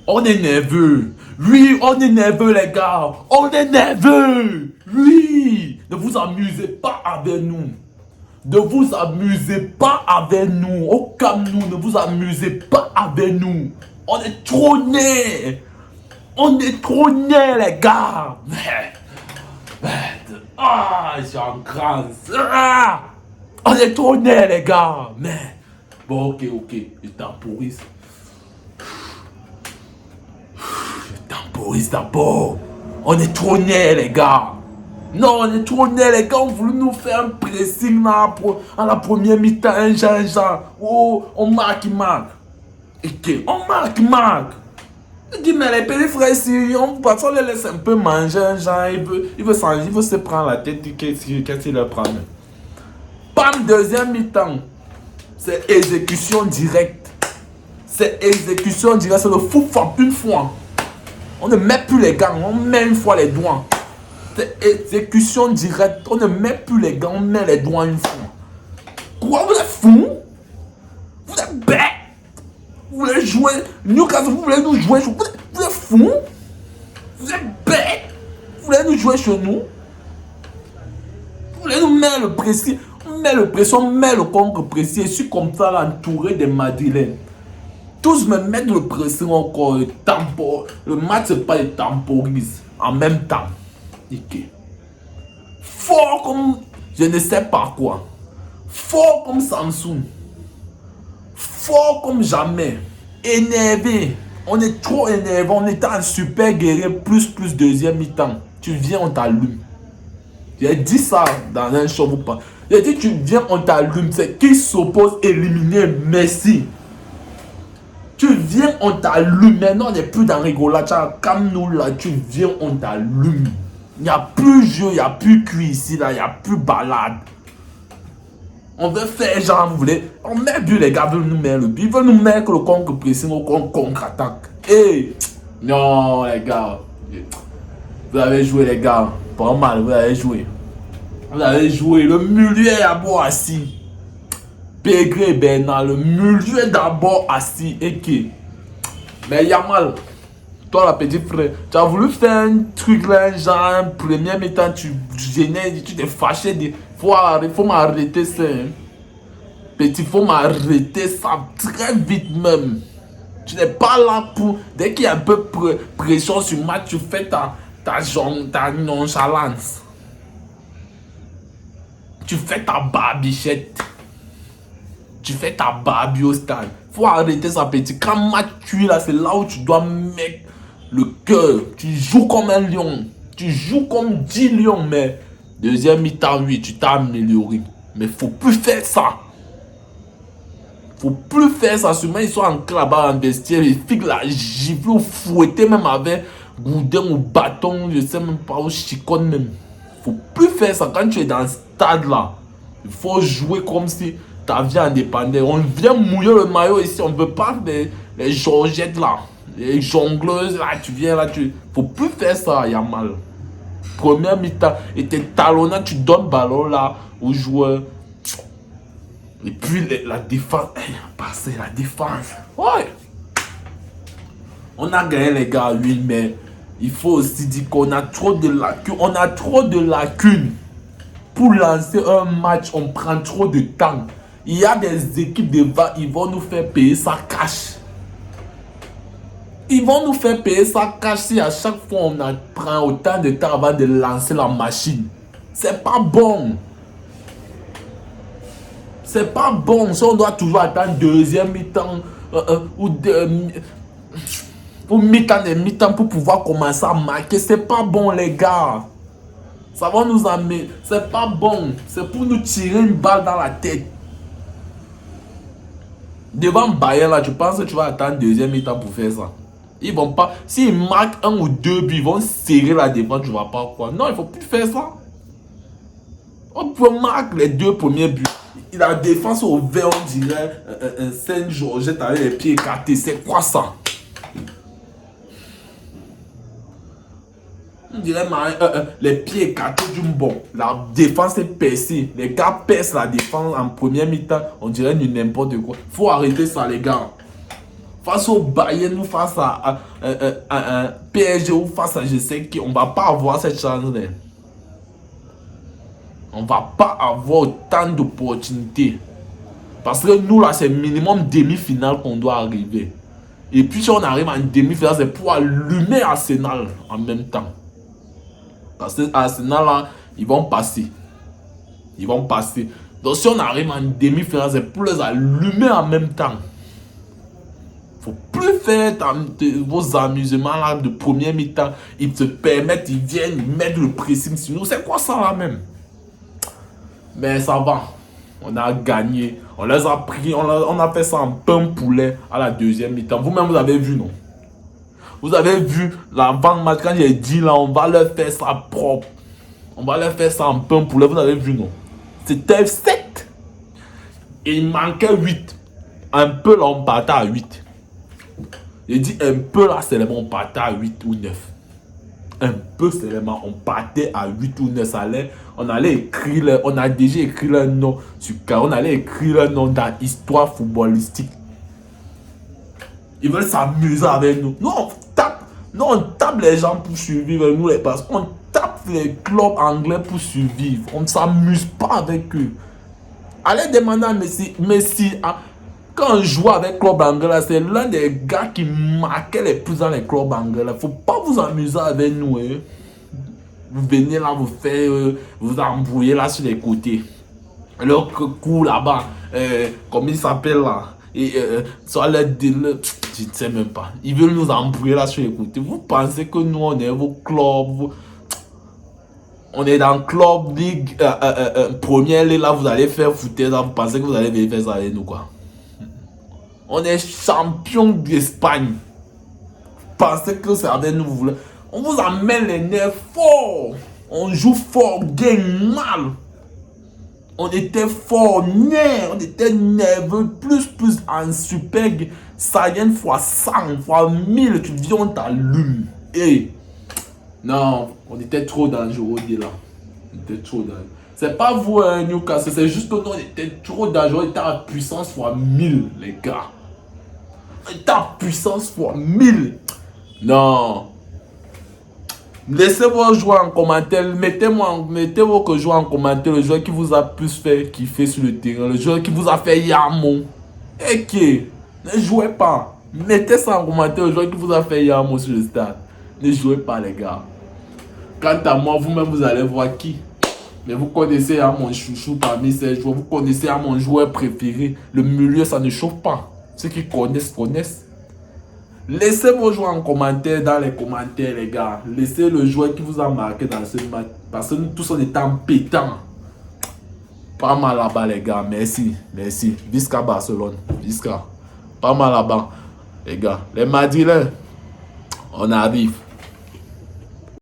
On est nerveux. Oui, on est nerveux, les gars. On est nerveux. Oui. Ne vous amusez pas avec nous. Ne vous amusez pas avec nous. Au calme-nous, ne vous amusez pas avec nous. On est trop nés. On est trop nés, les gars. Ah, j'ai en grâce. Ah, on est trop nés, les gars. Mais, bon, ok, je temporise. Je temporise d'abord. On est trop nés, les gars. Non, on est trop nés, les gars. On voulait nous faire un pressing là, à la première mi-temps. Un genre. Oh, on marque. Ok, on marque. Je dis, mais les petits frères, si on les laisse un peu manger, un genre, il veut changer, il veut se prendre la tête, qu'est-ce qu'il leur prend? Bam, deuxième mi-temps. C'est exécution directe. C'est le fou une fois. On ne met plus les gants, on met une fois les doigts. C'est exécution directe. On ne met plus les gants, on met les doigts une fois. Quoi, vous êtes fous? Vous êtes bêtes? Vous voulez jouer Newcastle, vous voulez nous jouer? Vous êtes fous? Vous êtes bêtes? Vous voulez nous jouer chez nous? Vous voulez nous mettre le précis? On met le pression, on met le contre précis. Je suis comme ça, entouré des Madrilènes. Tous me mettent le pression encore, le tempo. Le match, c'est pas le temporise. En même temps. Ok. Fort comme je ne sais pas quoi. Fort comme Samsung. Fort comme jamais. Énervé. On est trop énervé. On est en super guerrier. Plus deuxième mi-temps. Tu viens, on t'allume. J'ai dit ça dans un show ou pas. J'ai dit tu viens, on t'allume. C'est qui s'oppose éliminer Messi. Tu viens, on t'allume. Maintenant, on n'est plus dans rigolade. Calme-nous là. Tu viens, on t'allume. Il n'y a plus jeu, il n'y a plus cuit ici, là. Il n'y a plus balade. On veut faire genre, vous voulez. On met but, les gars veulent nous mettre le but. Ils veulent nous mettre le contre-pressing au contre-attaque. Hey! Non, les gars. Vous avez joué, les gars. Pas mal, vous avez joué. Vous avez joué. Le milieu est d'abord assis. Pégré Bernard, le milieu est d'abord assis. Et qui? Mais Yamal, toi, la petite frère, tu as voulu faire un truc là, genre, premier mi-temps, tu gênais, tu t'es fâché. Faut m'arrêter ça. Hein. Petit, faut m'arrêter ça très vite même. Tu n'es pas là pour. Dès qu'il y a un peu de pression sur le match, tu fais ta nonchalance. Tu fais ta barbichette. Tu fais ta barbie au stade. Faut arrêter ça, petit. Quand le match tue là, c'est là où tu dois mettre le cœur. Tu joues comme un lion. Tu joues comme 10 lions, mais deuxième mi-temps, oui, tu t'as amélioré. Mais faut plus faire ça. Faut plus faire ça. Sûrement, ils sont en là-bas en vestiaire. Ils fixent la gifle ou fouetter même avec goudin ou bâton. Je sais même pas, ou chiconne même. Faut plus faire ça. Quand tu es dans ce stade là, il faut jouer comme si ta vie en dépendait. On vient mouiller le maillot ici. On ne veut pas les Georgettes là. Les jongleuses là. Tu viens là. Faut plus faire ça, Yamal. Première mi-temps. Et tes talonnats, tu donnes ballon là aux joueurs. Et puis la défense. Passé la défense. Ouais. On a gagné les gars, oui, mais il faut aussi dire qu'on a trop de lacunes. On a trop de lacunes. Pour lancer un match, on prend trop de temps. Il y a des équipes devant, ils vont nous faire payer ça cash. Ils vont nous faire payer ça cash si à chaque fois on prend autant de temps avant de lancer la machine. C'est pas bon. C'est pas bon. Si on doit toujours attendre deuxième mi-temps ou mi-temps pour pouvoir commencer à marquer. C'est pas bon, les gars. Ça va nous amener. C'est pas bon. C'est pour nous tirer une balle dans la tête. Devant Bayern, là, tu penses que tu vas attendre deuxième mi-temps pour faire ça? Ils vont pas. S'ils marquent un ou deux buts, ils vont serrer la défense. Tu vas pas quoi. Non, il faut plus faire ça. On peut marquer les deux premiers buts. La défense au vert, on dirait un Saint-Georges avec les pieds écartés. C'est quoi ça? On dirait les pieds écartés du bon. La défense est percée. Les gars percent la défense en première mi-temps. On dirait n'importe quoi. Faut arrêter ça, les gars. face au Bayern ou face à PSG ou face à je sais qu'on ne va pas avoir cette chance-là. On ne va pas avoir autant d'opportunités. Parce que nous, là, c'est minimum demi-finale qu'on doit arriver. Et puis, si on arrive en demi-finale, c'est pour allumer Arsenal en même temps. Parce que Arsenal, là, ils vont passer. Ils vont passer. Donc, si on arrive en demi-finale, c'est pour les allumer en même temps. Faut plus faire vos amusements là de première mi-temps. Ils te permettent, ils viennent, ils mettent le pressing sur nous. C'est quoi ça là même? Mais ça va. On a gagné. On les a pris. On a fait ça en pain poulet à la deuxième mi-temps. Vous-même, vous avez vu, non? Vous avez vu l'avant-match quand j'ai dit là, on va leur faire ça propre. On va leur faire ça en pain poulet. Vous avez vu, non? C'était 7. Et il manquait 8. Un peu là, on partait à 8. J'ai dit un peu là, seulement on partait à 8 ou 9. Un peu seulement, on partait à 8 ou 9. On allait écrire, on a déjà écrit leur nom sur carreau. On allait écrire leur nom dans l'histoire footballistique. Ils veulent s'amuser avec nous. Nous, on tape les gens pour survivre. Nous, les passes. On tape les clubs anglais pour survivre. On ne s'amuse pas avec eux. Allez demander à Messi quand on joue avec le club anglais, c'est l'un des gars qui marquait les plus dans les clubs anglais. Il ne faut pas vous amuser avec nous. Hein. Vous venez là, vous faites, vous embrouillez là sur les côtés. Leur coup là-bas, comment il s'appelle là? Et soit je ne sais même pas. Ils veulent nous embrouiller là sur les côtés. Vous pensez que nous, on est vos clubs? On est dans le club ligue première ligue là, vous allez faire foutre ça. Vous pensez que vous allez venir faire ça avec nous quoi? On est champion d'Espagne. Vous pensez que c'est avec nous vous voulez? On vous amène les nerfs forts. On joue fort, gagne mal. On était fort, on était nerveux, plus en super Saiyan fois 100, fois 1000, tu viens, on t'allume. Et non, on était trop dangereux là. On était trop dangereux. C'est pas vous, Newcastle, c'est juste que nous, on était trop dangereux, on était à puissance fois 1000, les gars. On était à puissance fois 1000. Non. Laissez vos joueurs en commentaire, mettez vos joueurs en commentaire, le joueur qui vous a plus fait kiffer sur le terrain, le joueur qui vous a fait yamo. Et qui ne jouez pas. Mettez ça en commentaire, le joueur qui vous a fait yamo sur le stade. Ne jouez pas les gars. Quant à moi, vous-même vous allez voir qui. Mais vous connaissez mon chouchou parmi ces joueurs, vous connaissez mon joueur préféré. Le milieu ça ne chauffe pas. Ceux qui connaissent. Laissez vos joueurs en commentaire, dans les commentaires, les gars. Laissez le joueur qui vous a marqué dans ce match. Parce que nous tous, on est en pétant. Pas mal là-bas, les gars. Merci. Visca Barcelone. Visca. Pas mal là-bas, les gars. Les Madrilènes, on arrive.